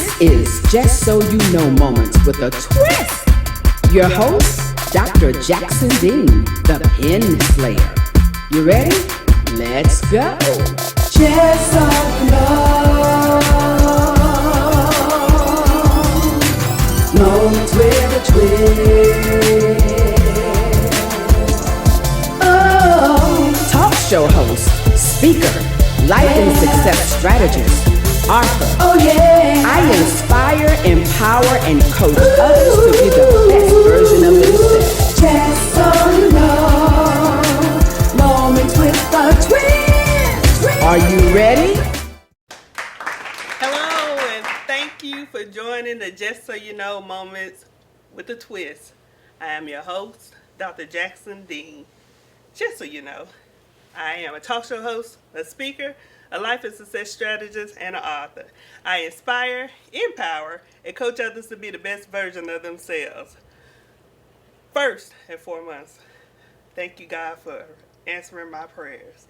This is Just So You Know Moments with a Twist. Your host, Dr. Jackson Dean, the Pen Slayer. You ready? Let's go. Just so you know, moments with a twist. Oh, talk show host, speaker, life and success strategist, author. Oh yeah. I inspire, empower, and coach others to be the best version of themselves. Just so you know, moments with a twist. Are you ready? Hello, and thank you for joining the Just So You Know Moments with a Twist. I am your host, Dr. Jackson Dean. Just so you know, I am a talk show host, a speaker, a life and success strategist, and an author. I inspire, empower, and coach others to be the best version of themselves. First and foremost, thank you, God, for answering my prayers.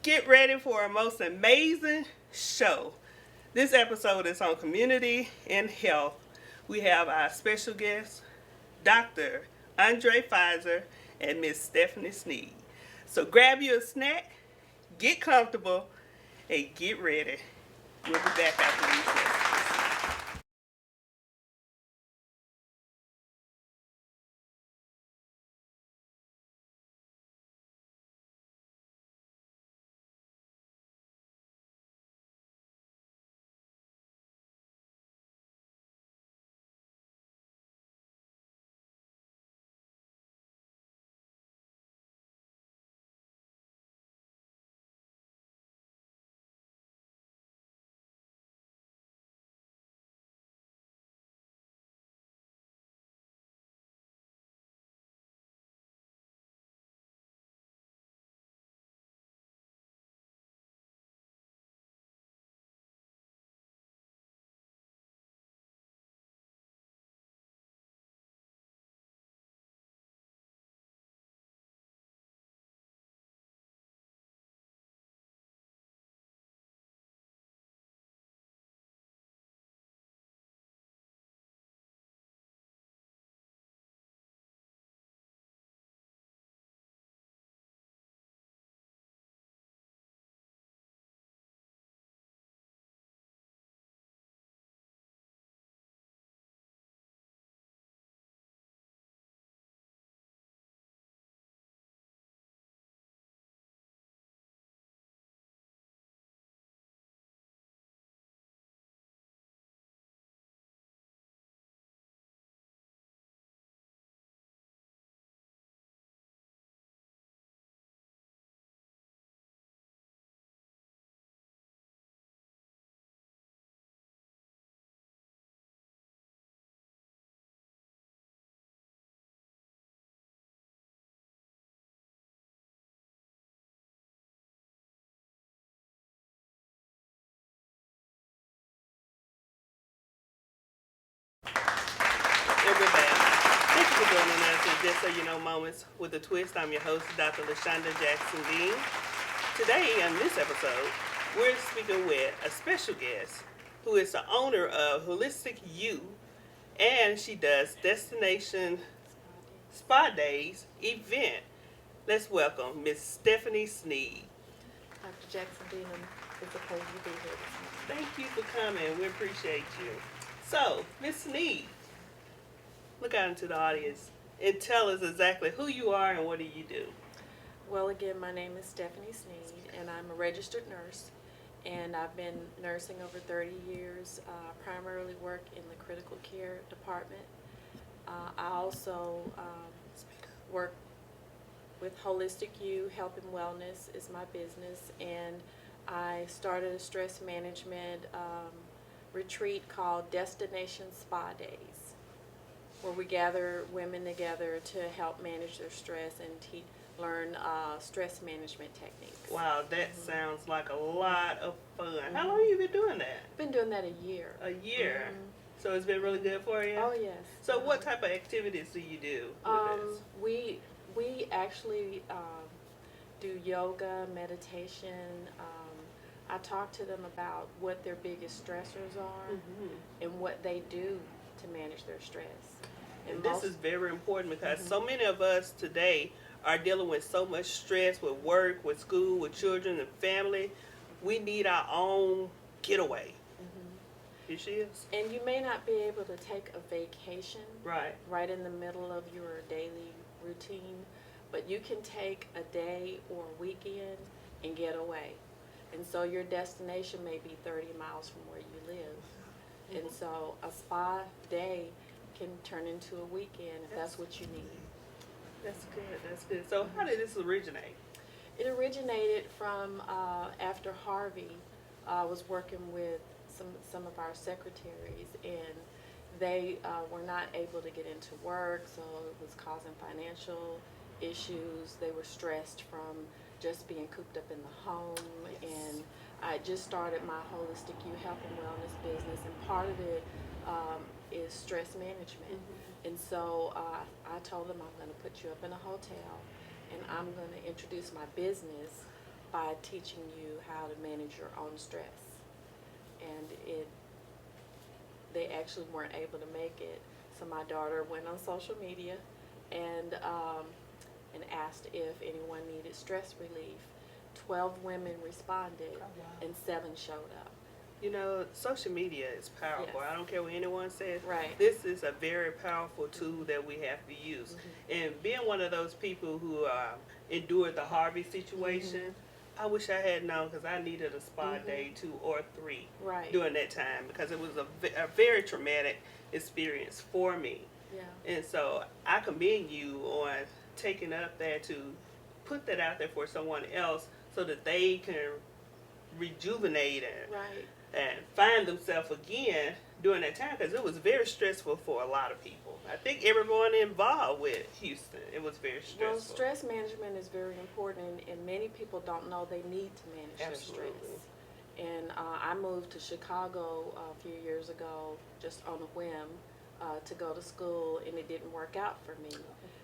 Get ready for a most amazing show. This episode is on community and health. We have our special guests, Dr. Undrai Fizer and Miss Stephanie Sneed. So grab you a snack, get comfortable, and get ready. We'll be back after these messages. And we're back. Thank you for joining us in Just So You Know Moments with a Twist. I'm your host, Dr. LaShonda Jackson Dean. Today, on this episode, we're speaking with a special guest who is the owner of Holistic You, and she does Destination Spa Days event. Let's welcome Miss Stephanie Sneed. Dr. Jackson Dean, it's a pleasure to be here this morning. Thank you for coming. We appreciate you. So, Miss Sneed, look out into the audience and tell us exactly who you are and what do you do. Well, again, my name is Stephanie Sneed, and I'm a registered nurse, and I've been nursing over 30 years. Primarily work in the critical care department. I also work with Holistic You, Health and Wellness is my business, and I started a stress management retreat called Destination Spa Days, where we gather women together to help manage their stress and learn stress management techniques. Wow, that sounds like a lot of fun. How long have you been doing that? Been doing that a year. A year. So it's been really good for you? Oh, yes. So what type of activities do you do with this? We actually do yoga, meditation, I talk to them about what their biggest stressors are and what they do to manage their stress. And this is very important because so many of us today are dealing with so much stress with work, with school, with children and family. We need our own getaway. Here she is. And you may not be able to take a vacation right in the middle of your daily routine, but you can take a day or a weekend and get away. And so your destination may be 30 miles from where you live. And so a spa day can turn into a weekend if that's what you need. That's good. That's good. So how did this originate? It originated from after Harvey was working with some of our secretaries, and they were not able to get into work, so it was causing financial issues. They were stressed from just being cooped up in the home, and I just started my holistic health and wellness business, and part of it is stress management. And so I told them, I'm going to put you up in a hotel, and I'm going to introduce my business by teaching you how to manage your own stress. And they actually weren't able to make it, so my daughter went on social media and asked if anyone needed stress relief. 12 women responded, and 7 showed up. You know, social media is powerful. Yes. I don't care what anyone says. Right. This is a very powerful tool that we have to use. And being one of those people who endured the Harvey situation, I wish I had known, because I needed a spa day 2 or 3 during that time, because it was a very traumatic experience for me. Yeah. And so I commend you on taking up that to put that out there for someone else so that they can rejuvenate and find themselves again during that time, because it was very stressful for a lot of people. I think everyone involved with Houston, it was very stressful. Well, stress management is very important, and many people don't know they need to manage their stress. And I moved to Chicago a few years ago just on a whim to go to school, and it didn't work out for me.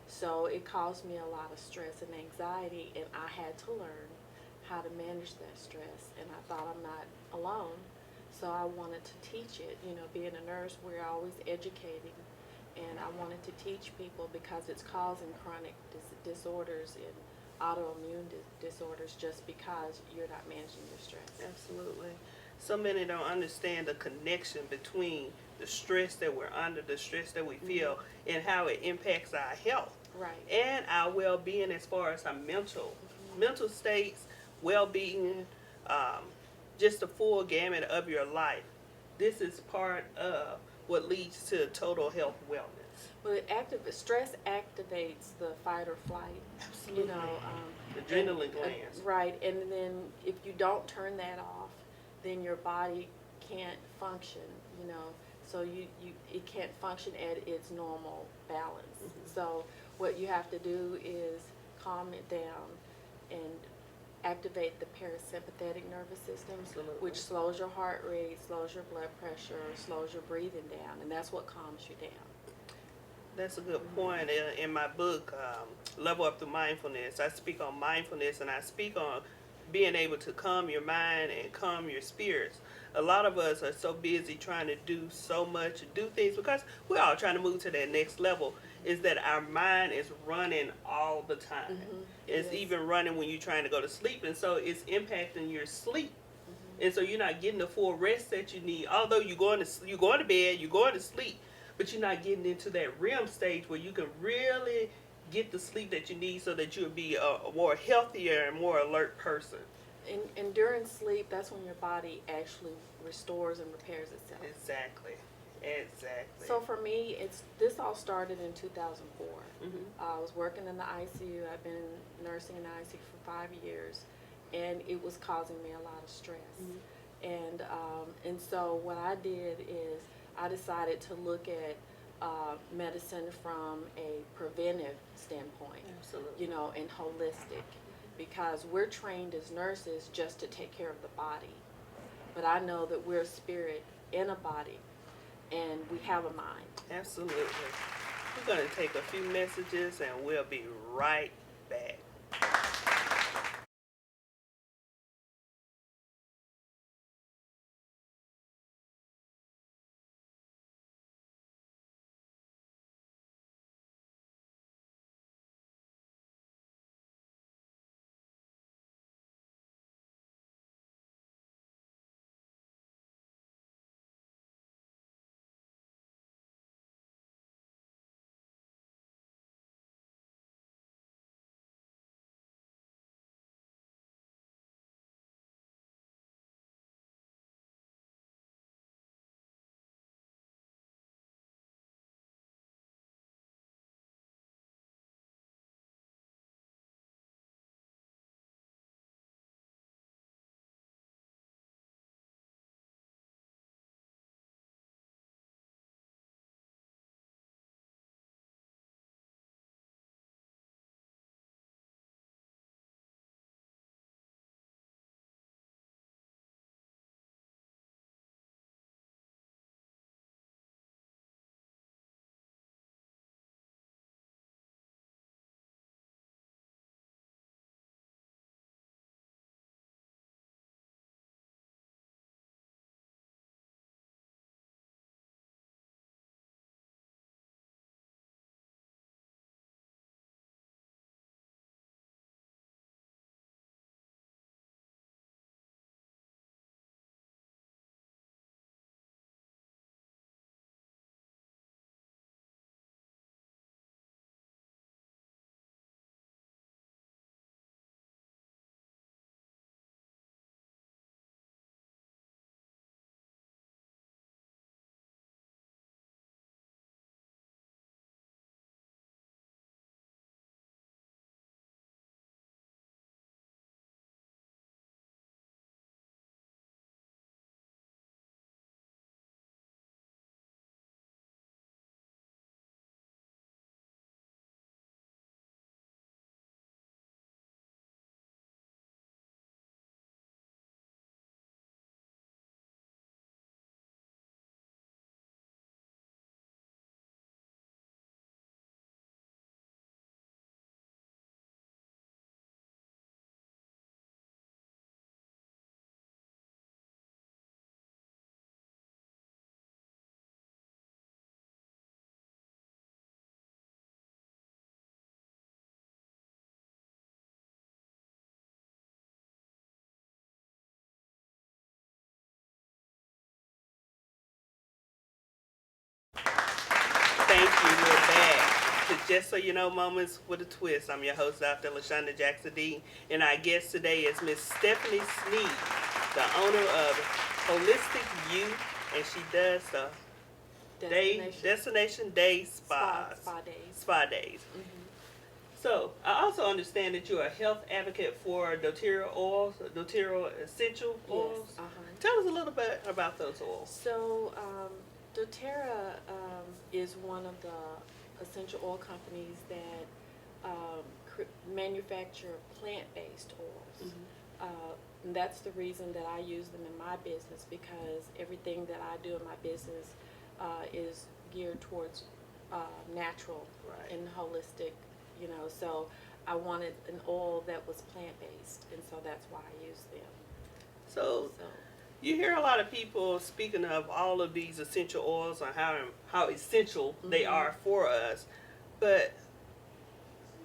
So it caused me a lot of stress and anxiety, and I had to learn how to manage that stress, and I thought I'm not alone. So I wanted to teach it. You know, being a nurse, we're always educating, and I wanted to teach people because it's causing chronic disorders and autoimmune disorders just because you're not managing your stress. Absolutely. So many don't understand the connection between the stress that we're under, the stress that we feel, and how it impacts our health. And our well-being as far as our mental states, well-being, just the full gamut of your life. This is part of what leads to total health wellness. Well, stress activates the fight or flight. Absolutely. You know, the adrenaline glands. Right, and then if you don't turn that off, then your body can't function. You know, so it can't function at its normal balance. So what you have to do is calm it down and activate the parasympathetic nervous system, which slows your heart rate, slows your blood pressure, slows your breathing down, and that's what calms you down. That's a good point. In my book, Level Up Through Mindfulness, I speak on mindfulness, and I speak on being able to calm your mind and calm your spirits. A lot of us are so busy trying to do so much, do things, because we're all trying to move to that next level, is that our mind is running all the time. It's even running when you're trying to go to sleep, and so it's impacting your sleep. And so you're not getting the full rest that you need. Although you're going to bed, you're going to sleep, but you're not getting into that REM stage where you can really get the sleep that you need so that you'll be a more healthier and more alert person. And during sleep, that's when your body actually restores and repairs itself. Exactly. So for me, this all started in 2004. I was working in the ICU. I've been nursing in the ICU for 5 years, and it was causing me a lot of stress. And so what I did is I decided to look at medicine from a preventive standpoint, you know, and holistic, because we're trained as nurses just to take care of the body. But I know that we're a spirit in a body, and we have a mind. Absolutely. We're going to take a few messages, and we'll be right back. Just So You Know Moments with a Twist. I'm your host, Dr. LaShonda Jackson Dean, and our guest today is Miss Stephanie Sneed, the owner of Holistic You, and she does the Destination Day Spas. Spa days. Mm-hmm. So, I also understand that you're a health advocate for doTERRA oils, doTERRA essential oils. Yes. Tell us a little bit about those oils. So, doTERRA is one of the essential oil companies that manufacture plant-based oils. Mm-hmm. And that's the reason that I use them in my business, because everything that I do in my business is geared towards natural and holistic, so I wanted an oil that was plant-based, and so that's why I use them. So you hear a lot of people speaking of all of these essential oils and how essential they are for us, but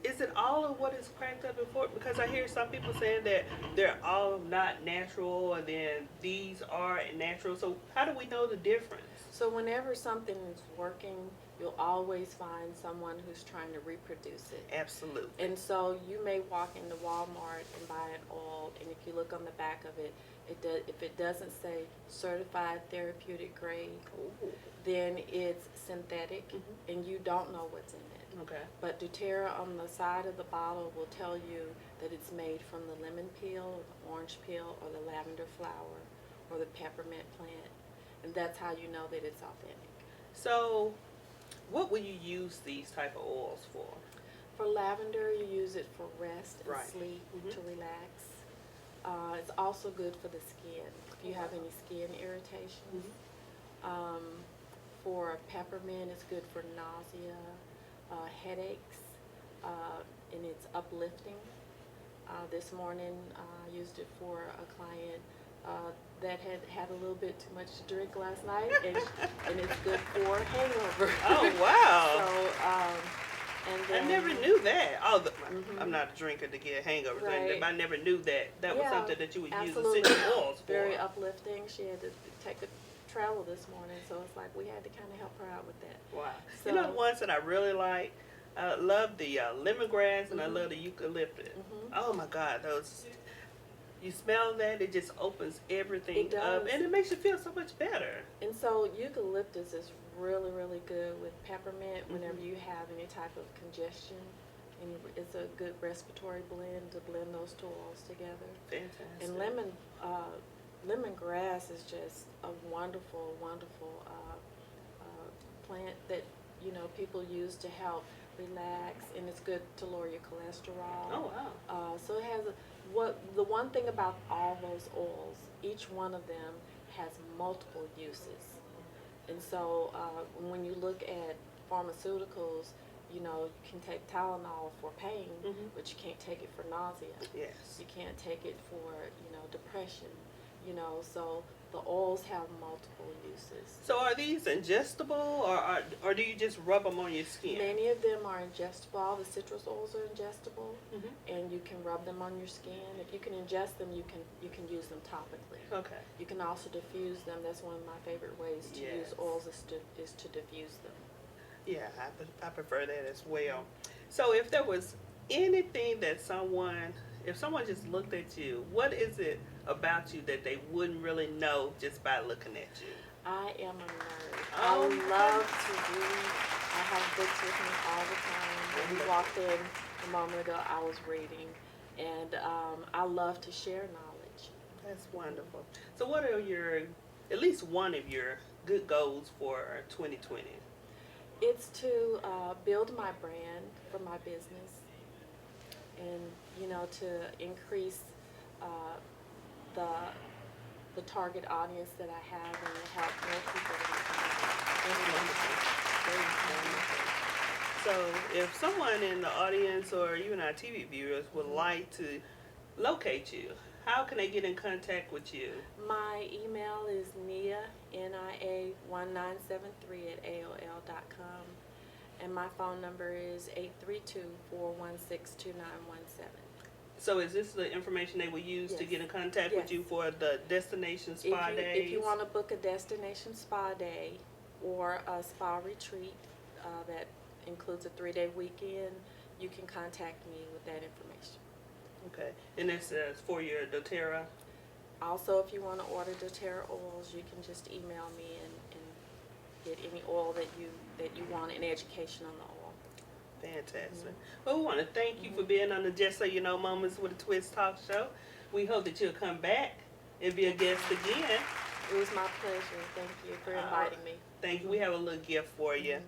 is it all of what is cracked up before? Because I hear some people saying that they're all not natural, and then these are natural. So how do we know the difference? So whenever something is working, you'll always find someone who's trying to reproduce it. Absolutely. And so you may walk into Walmart and buy an oil, and if you look on the back of it, if it doesn't say certified therapeutic grade, then it's synthetic, and you don't know what's in it. Okay. But doTERRA on the side of the bottle will tell you that it's made from the lemon peel, or the orange peel, or the lavender flower, or the peppermint plant, and that's how you know that it's authentic. So what would you use these type of oils for? For lavender, you use it for rest and sleep, to relax. It's also good for the skin, if you have any skin irritation. For peppermint, it's good for nausea, headaches, and it's uplifting. This morning, I used it for a client that had a little bit too much to drink last night, and it's good for hangover. Oh, wow. So, and then, I never knew that. I'm not a drinker to get hangovers, but I never knew that was something that you would use essential oils for. Very uplifting. She had to take a travel this morning, so it's like we had to kind of help her out with that. Wow. So, you know the ones that I really like? I love the lemongrass, and I love the eucalyptus. Oh my God, those. You smell that, it just opens everything up, and it makes you feel so much better. And so eucalyptus is really, really good with peppermint whenever you have any type of congestion. And it's a good respiratory blend to blend those two oils together. Fantastic. And lemongrass is just a wonderful, wonderful plant that people use to help relax, and it's good to lower your cholesterol. Oh wow! So it has the one thing about all those oils, each one of them has multiple uses, and so when you look at pharmaceuticals, you can take Tylenol for pain, but you can't take it for nausea. Yes. You can't take it for depression. So the oils have multiple uses. So are these ingestible, or do you just rub them on your skin? Many of them are ingestible. All the citrus oils are ingestible, and you can rub them on your skin. If you can ingest them, you can use them topically. Okay. You can also diffuse them. That's one of my favorite ways to use oils is to diffuse them. Yeah, I prefer that as well. So if there was anything that if someone just looked at you, what is it about you that they wouldn't really know just by looking at you? I am a nerd. I love to read. I have books with me all the time. When you walked in a moment ago, I was reading, and I love to share knowledge. That's wonderful. So what are at least one of your good goals for 2020? It's to build my brand for my business, and to increase the target audience that I have, and to help more people. So if someone in the audience or even our TV viewers would like to locate you, how can they get in contact with you? My email is nia1973@aol.com, and my phone number is 832-416-2917. So is this the information they will use to get in contact with you for the destination spa days? If you want to book a destination spa day or a spa retreat that includes a 3-day weekend, you can contact me with that information. Okay. And this is for your doTERRA? Also, if you want to order doTERRA oils, you can just email me and get any oil that you want and education on the oil. Fantastic. Well, we want to thank you for being on the Just So You Know Moments with a Twist talk show. We hope that you'll come back and be a guest again. It was my pleasure. Thank you for inviting me. Thank you. We have a little gift for you.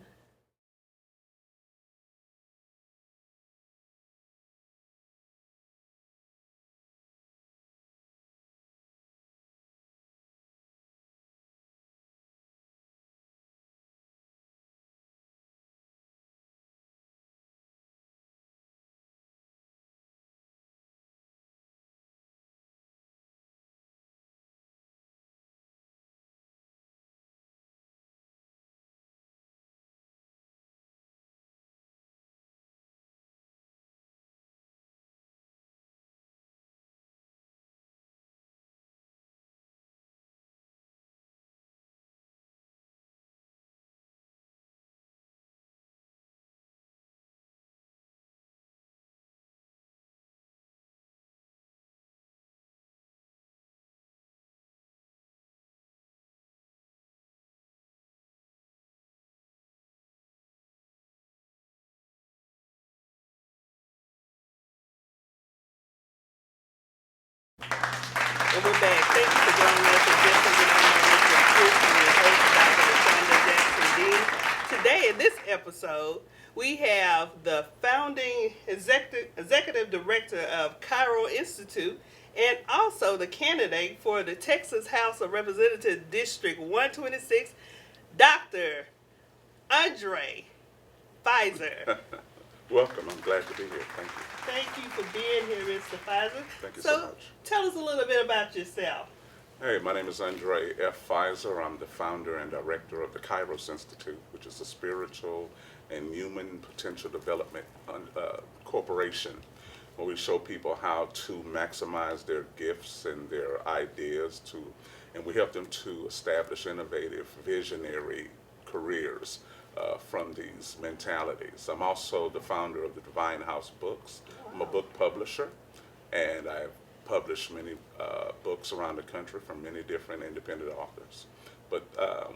And we're back. Thank you for joining us at Just So You Know Moments with your host, Dr. LaShonda Jackson Dean. Today, in this episode, we have the founding executive director of Cairo Institute and also the candidate for the Texas House of Representatives District 126, Dr. Undrai Fizer. Welcome. I'm glad to be here. Thank you. Thank you for being here, Mr. Fizer. Thank you so much. Tell us a little bit about yourself. Hey, my name is Undrai F. Fizer. I'm the founder and director of the Kairos Institute, which is a spiritual and human potential development corporation where we show people how to maximize their gifts and their ideas and we help them to establish innovative, visionary careers from these mentalities. I'm also the founder of the Divine House Books. I'm a book publisher, and I've published many books around the country from many different independent authors. But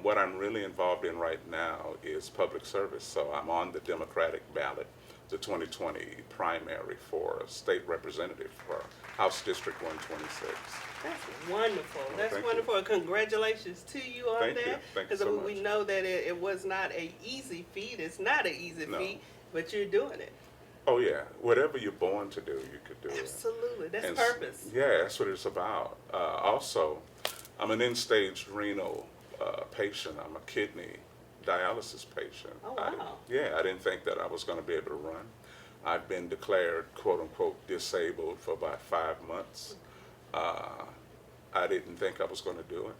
what I'm really involved in right now is public service. So I'm on the Democratic ballot, the 2020 primary for state representative for House District 126. That's wonderful. Well, That's thank wonderful. Congratulations to you on Thank that. you. Thank you Because so we much. know that it was not an easy feat. It's not an easy No. feat, but you're doing it. Oh yeah, whatever you're born to do, you could do it. Absolutely. That's And purpose. Yeah, that's what it's about. Also, I'm an end-stage renal patient. I'm a kidney dialysis patient. Oh, wow. I didn't think that I was going to be able to run. I've been declared, quote-unquote, disabled for about 5 months. I didn't think I was going to do it.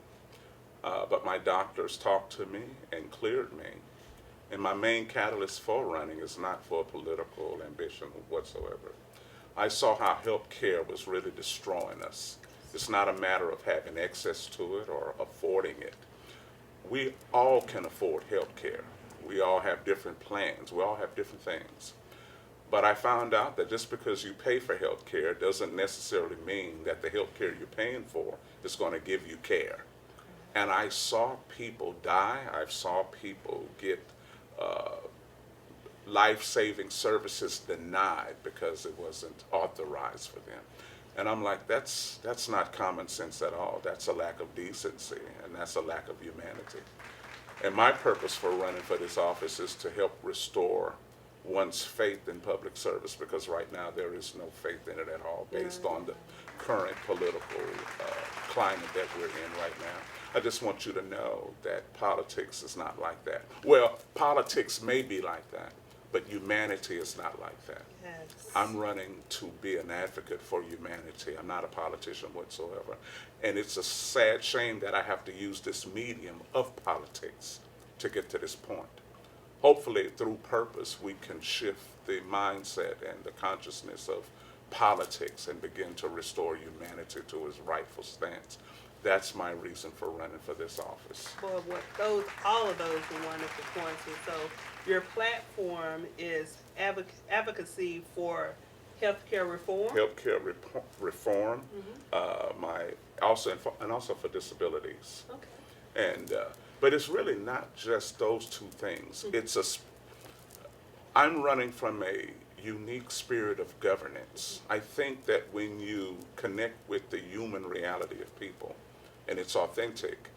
But my doctors talked to me and cleared me. And my main catalyst for running is not for political ambition whatsoever. I saw how health care was really destroying us. It's not a matter of having access to it or affording it. We all can afford health care. We all have different plans. We all have different things. But I found out that just because you pay for health care doesn't necessarily mean that the health care you're paying for is going to give you care. And I saw people die. I saw people get life-saving services denied because it wasn't authorized for them. And I'm like, that's not common sense at all. That's a lack of decency, and that's a lack of humanity. And my purpose for running for this office is to help restore one's faith in public service, because right now there is no faith in it at all based on the current political climate that we're in right now. I just want you to know that politics is not like that. Well, politics may be like that, but humanity is not like that. Yes. I'm running to be an advocate for humanity. I'm not a politician whatsoever. And it's a sad shame that I have to use this medium of politics to get to this point. Hopefully, through purpose, we can shift the mindset and the consciousness of politics and begin to restore humanity to its rightful stance. That's my reason for running for this office. Well, all of those are wonderful points. And so your platform is advocacy for healthcare reform. Healthcare reform, also for disabilities. Okay. And but it's really not just those two things. I'm running from a unique spirit of governance. I think that when you connect with the human reality of people and it's authentic,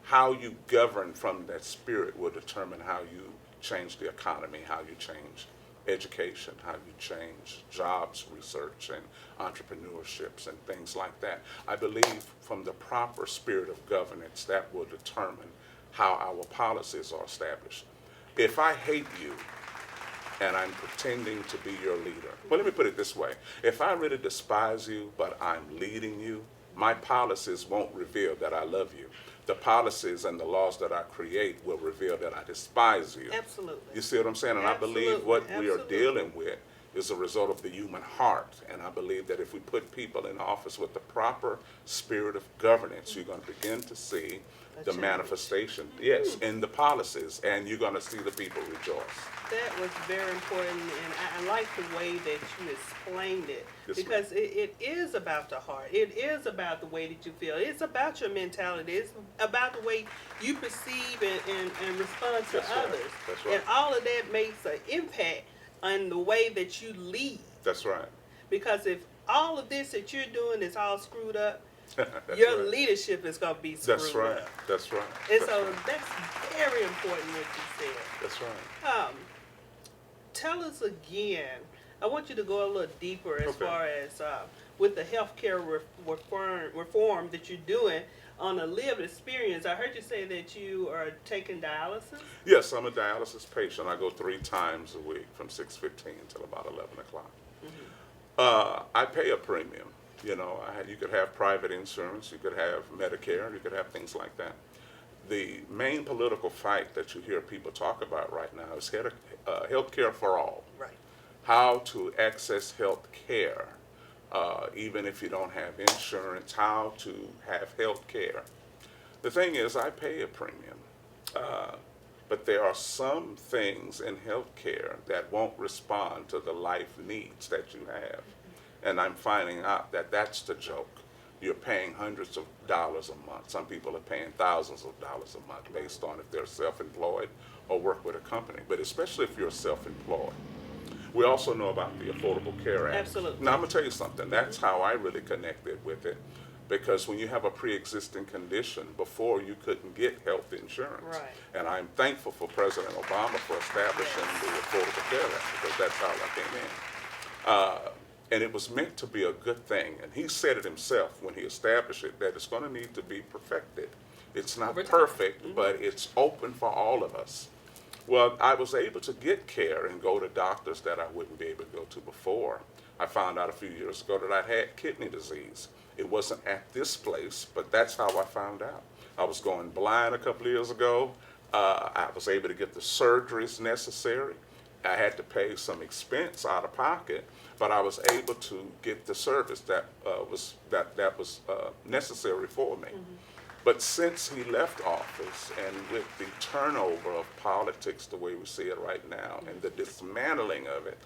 how you govern from that spirit will determine how you change the economy, how you change education, how you change jobs research and entrepreneurships and things like that. I believe from the proper spirit of governance, that will determine how our policies are established. If I hate you and I'm pretending to be your leader, well, let me put it this way. If I really despise you, but I'm leading you, my policies won't reveal that I love you. The policies and the laws that I create will reveal that I despise you. Absolutely. You see what I'm saying? And I believe what we are dealing with is a result of the human heart. And I believe that if we put people in office with the proper spirit of governance, you're going to begin to see the manifestation, yes, in the policies, and you're going to see the people rejoice. That was very important, and I like the way that you explained it, Yes, because it is about the heart. It is about the way that you feel. It's about your mentality. It's about the way you perceive and respond to That's right. others. That's right. And all of that makes an impact on the way that you lead. That's right. Because if all of this that you're doing is all screwed up, That's your right. leadership is going to be screwed That's right. up. That's right. And That's so right. that's very important what you said. That's right. Tell us again. I want you to go a little deeper as Okay. far as with the healthcare reform that you're doing on a lived experience. I heard you say that you are taking dialysis. Yes, I'm a dialysis patient. I go 3 times a week from 6:15 until about 11 o'clock. I pay a premium. You know, you could have private insurance, you could have Medicare, you could have things like that. The main political fight that you hear people talk about right now is health care for all. Right. How to access health care, even if you don't have insurance, how to have health care. The thing is, I pay a premium, but there are some things in health care that won't respond to the life needs that you have. And I'm finding out that that's the joke. You're paying hundreds of dollars a month. Some people are paying thousands of dollars a month based on if they're self-employed or work with a company, but especially if you're self-employed. We also know about the Affordable Care Act. Absolutely. Now, I'm going to tell you something. That's how I really connected with it, because when you have a pre-existing condition, before you couldn't get health insurance. Right. And I'm thankful for President Obama for establishing the Affordable Care Act, because that's how I came in. And it was meant to be a good thing. And he said it himself when he established it, that it's going to need to be perfected. It's not perfect, but it's open for all of us. Well, I was able to get care and go to doctors that I wouldn't be able to go to before. I found out a few years ago that I had kidney disease. It wasn't at this place, but that's how I found out. I was going blind a couple of years ago. I was able to get the surgeries necessary. I had to pay some expense out of pocket, but I was able to get the service that was necessary for me. But since he left office, and with the turnover of politics the way we see it right now, and the dismantling of it,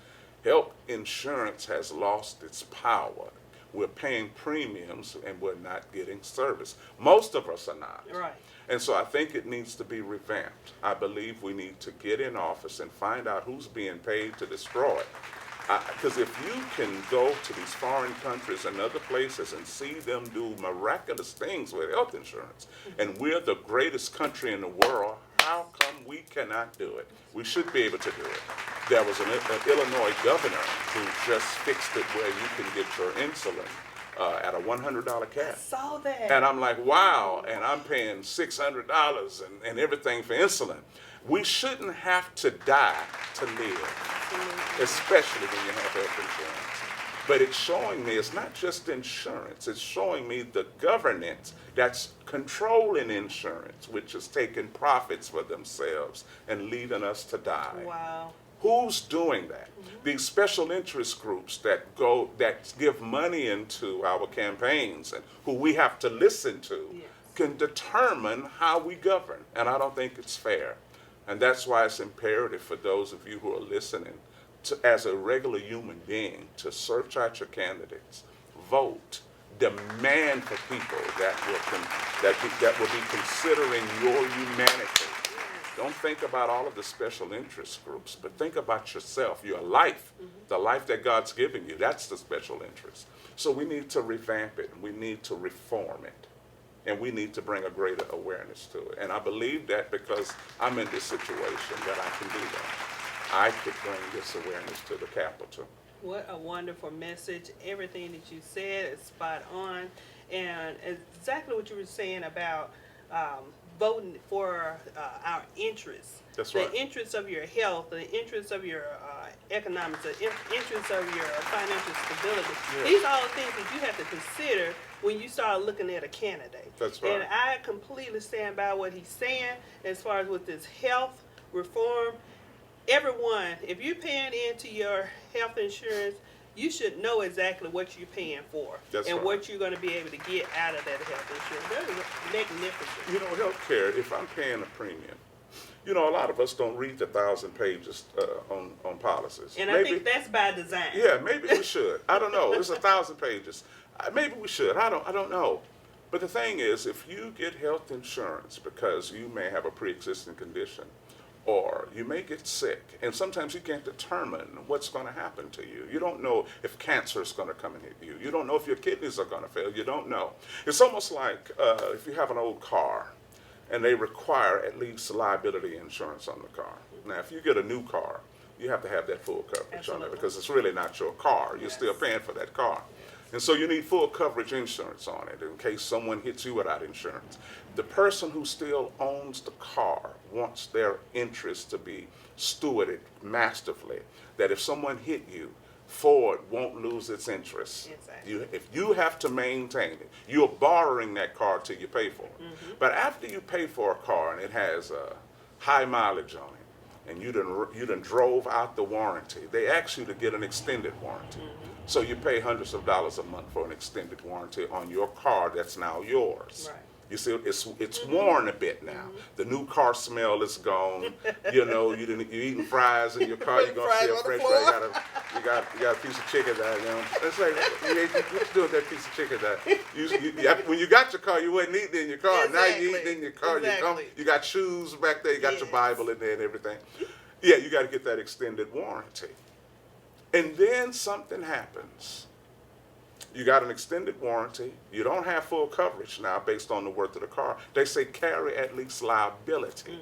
health insurance has lost its power. We're paying premiums and we're not getting service. Most of us are not. Right. And so I think it needs to be revamped. I believe we need to get in office and find out who's being paid to destroy it. Because if you can go to these foreign countries and other places and see them do miraculous things with health insurance, and we're the greatest country in the world, how come we cannot do it? We should be able to do it. There was an Illinois governor who just fixed it where you can get your insulin at a $100 cap. I saw that. And I'm like, wow, and I'm paying $600 and everything for insulin. We shouldn't have to die to live, especially when you have health insurance. But it's showing me it's not just insurance, it's showing me the governance that's controlling insurance, which is taking profits for themselves and leaving us to die. Wow. Who's doing that? These special interest groups that give money into our campaigns and who we have to listen to Yes. can determine how we govern. And I don't think it's fair. And that's why it's imperative for those of you who are listening to, as a regular human being, to search out your candidates, vote, demand for people that will be considering your humanity. Don't think about all of the special interest groups, but think about yourself, your life, the life that God's given you. That's the special interest. So we need to revamp it. We need to reform it. And we need to bring a greater awareness to it. And I believe that because I'm in this situation that I can do that. I could bring this awareness to the Capitol. What a wonderful message. Everything that you said is spot on. And exactly what you were saying about voting for our interests. That's right. The interests of your health, the interests of your economics, the interests of your financial stability. Yeah. These are all the things that you have to consider when you start looking at a candidate. That's right. And I completely stand by what he's saying as far as with this health reform. Everyone, if you're paying into your health insurance, you should know exactly what you're paying for. That's and right. what you're going to be able to get out of that health insurance. That is magnificent. You know, healthcare, if I'm paying a premium, you know, a lot of us don't read the 1,000 pages on policies. And I think that's by design. Yeah, maybe we should. I don't know. It's 1,000 pages. Maybe we should. I don't know. But the thing is, if you get health insurance because you may have a pre-existing condition, or you may get sick, and sometimes you can't determine what's going to happen to you. You don't know if cancer is going to come and hit you. You don't know if your kidneys are going to fail. You don't know. It's almost like if you have an old car, and they require at least liability insurance on the car. Now, if you get a new car, you have to have that full coverage on Absolutely. it because it's really not your car. You're Yes. still paying for that car. And so you need full coverage insurance on it in case someone hits you without insurance. The person who still owns the car wants their interest to be stewarded masterfully, that if someone hit you, Ford won't lose its interest. Exactly. If you have to maintain it, you're borrowing that car till you pay for it. But after you pay for a car and it has high mileage on it, and you done drove out the warranty, they ask you to get an extended warranty. So you pay hundreds of dollars a month for an extended warranty on your car that's now yours. Right. You see, it's worn a bit now. The new car smell is gone. You know, you're eating fries in your car. You're gonna see a fresh fry. You got a piece of chicken there. You know, it's like what you doing with that piece of chicken there? When you got your car, you wasn't eating in your car. Now you eating in your car. Exactly. You got shoes back there. You got your Yes. Bible in there and everything. Yeah, you got to get that extended warranty. And then something happens. You got an extended warranty. You don't have full coverage now based on the worth of the car. They say carry at least liability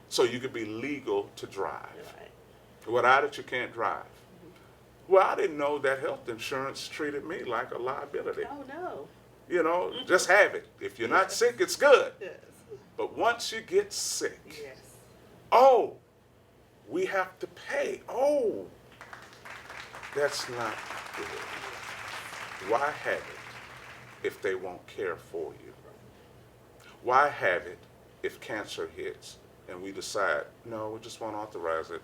so you could be legal to drive. Right. Without it, you can't drive. Well, I didn't know that health insurance treated me like a liability. Oh, no. You know, just have it. If you're not sick, it's good. Yes. But once you get sick, Yes. oh, we have to pay. Oh, that's not good. Why have it if they won't care for you? Why have it if cancer hits and we decide, no, we just won't authorize it.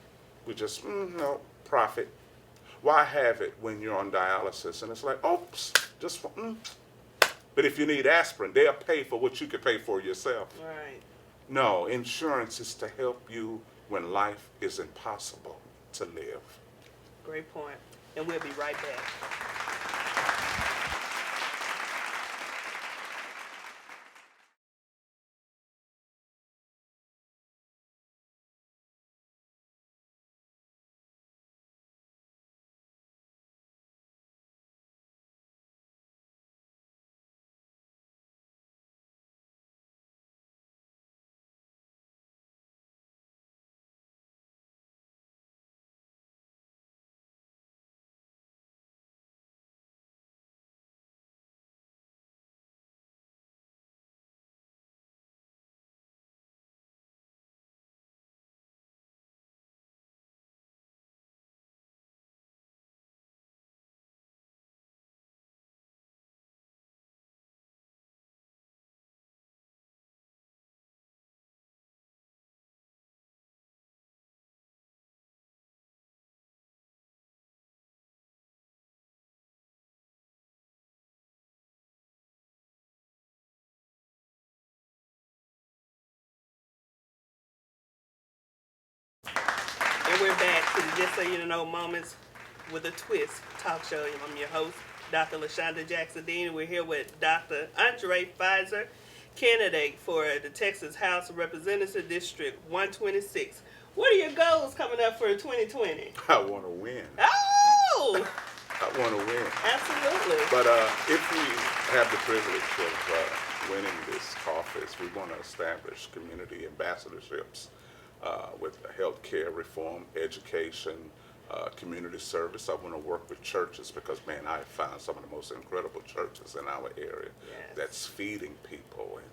We just, no, profit. Why have it when you're on dialysis and it's like, oops, just, But if you need aspirin, they'll pay for what you could pay for yourself. Right. No, insurance is to help you when life is impossible to live. Great point. And we'll be right back. we're back to the Just So You Know Moments with a Twist talk show. I'm your host, Dr. LaShonda Jackson Dean. We're here with Dr. Undrai Fizer, candidate for the Texas House of Representatives District 126. What are your goals coming up for 2020? I want to win. Oh! I want to win. Absolutely. But if we have the privilege of winning this office, we want to establish community ambassadorships with healthcare reform, education, community service. I want to work with churches because, man, I found some of the most incredible churches in our area that's feeding people and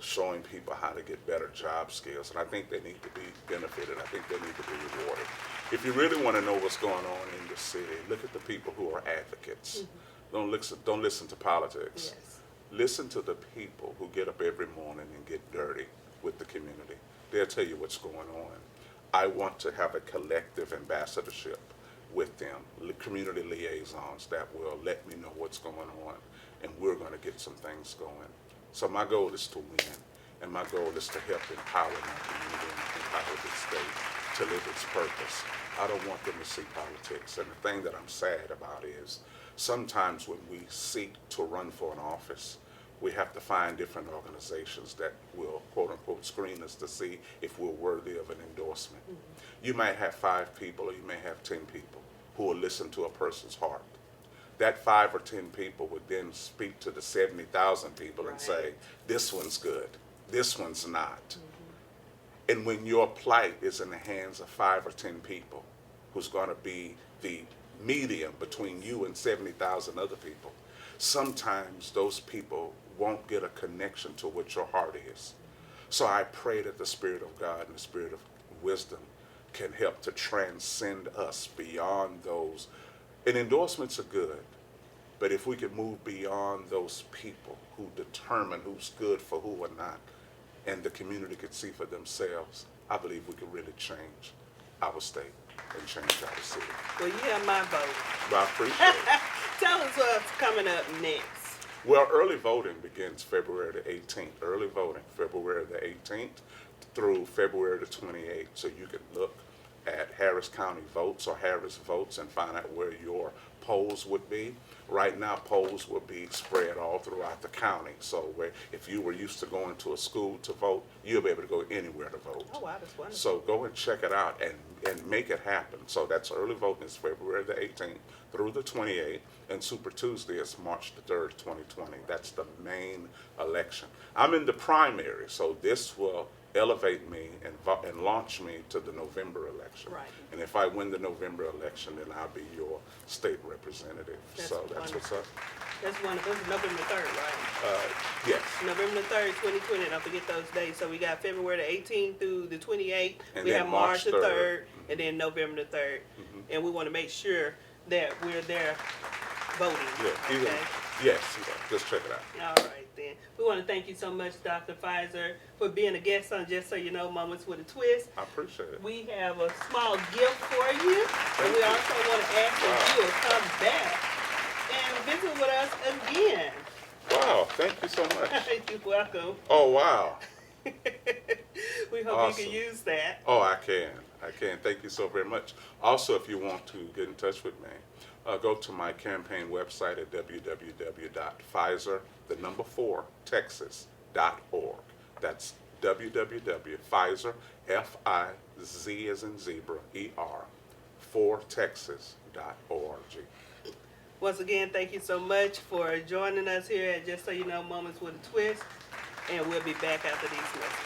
showing people how to get better job skills. And I think they need to be benefited. I think they need to be rewarded. If you really want to know what's going on in the city, look at the people who are advocates. Don't listen to politics. Yes. Listen to the people who get up every morning and get dirty with the community. They'll tell you what's going on. I want to have a collective ambassadorship with them, community liaisons that will let me know what's going on, and we're going to get some things going. So my goal is to win, and my goal is to help empower my community and empower the state to live its purpose. I don't want them to see politics, and the thing that I'm sad about is sometimes when we seek to run for an office, we have to find different organizations that will, quote unquote, screen us to see if we're worthy of an endorsement. You might have 5 people or you may have 10 people who will listen to a person's heart. That 5 or 10 people would then speak to the 70,000 people and say, this one's good, this one's not. And when your plight is in the hands of 5 or 10 people who's going to be the medium between you and 70,000 other people, sometimes those people won't get a connection to what your heart is. So I pray that the Spirit of God and the Spirit of wisdom can help to transcend us beyond those. And endorsements are good, but if we could move beyond those people who determine who's good for who or not, and the community could see for themselves, I believe we could really change our state and change our city. Well, you have my vote. Well, I appreciate it. Tell us what's coming up next. Well, early voting begins February the 18th. Early voting, February the 18th through February the 28th. So you can look at Harris County Votes or Harris Votes and find out where your polls would be. Right now, polls will be spread all throughout the county. So if you were used to going to a school to vote, you'll be able to go anywhere to vote. Oh, wow, that's wonderful. So go and check it out and make it happen. So that's early voting is February the 18th through the 28th, and Super Tuesday is March the 3rd, 2020. That's the main election. I'm in the primary, so this will elevate me and launch me to the November election. Right. And if I win the November election, then I'll be your state representative. That's so that's what's up. That's wonderful. It's November 3rd, right? Yes. November the 3rd, 2020. Don't forget those dates. So we got February the 18th through the 28th. And we then have March the 3rd, Mm-hmm. and then November the 3rd. And we want to make sure that we're there voting. Yeah. Okay? Yes. Just check it out. All right, then. We want to thank you so much, Dr. Fizer, for being a guest on Just So You Know Moments with a Twist. I appreciate it. We have a small gift for you, and we also want to ask that you will come back and visit with us again. Wow. Thank you so much. You're welcome. Oh, wow. We hope Awesome. you can use that. Oh, I can. Thank you so very much. Also, if you want to get in touch with me, go to my campaign website at www.Fizer4Texas.org. That's www.Fizer, F-I-Z as in zebra, E-R, 4Texas.org. Once again, thank you so much for joining us here at Just So You Know Moments with a Twist, and we'll be back after these messages.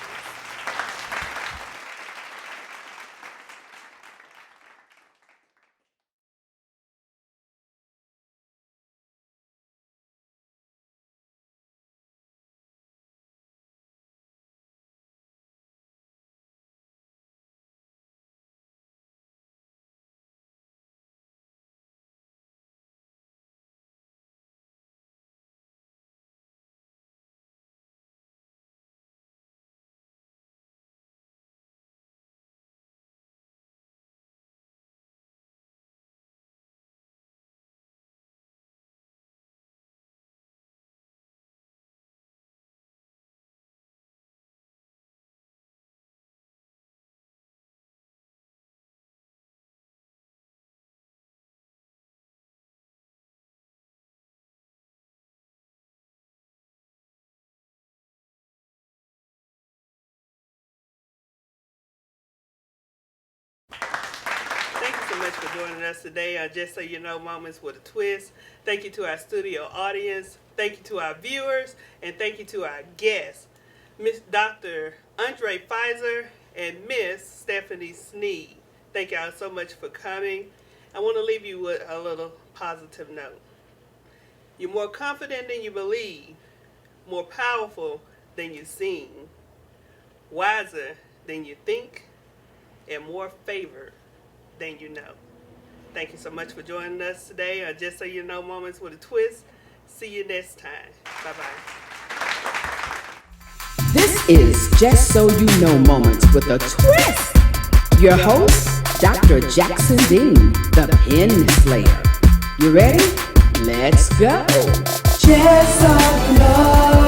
for joining us today on Just So You Know Moments with a Twist. Thank you to our studio audience. Thank you to our viewers. And thank you to our guests, Miss Dr. Undrai Fizer and Miss Stephanie Sneed. Thank y'all so much for coming. I want to leave you with a little positive note. You're more confident than you believe, more powerful than you seem, wiser than you think, and more favored than you know. Thank you so much for joining us today on Just So You Know Moments with a Twist. See you next time. Bye-bye. This is Just So You Know Moments with a Twist. Your host, Dr. Jackson Dean, the Pen Slayer. You ready? Let's go. Just so you know.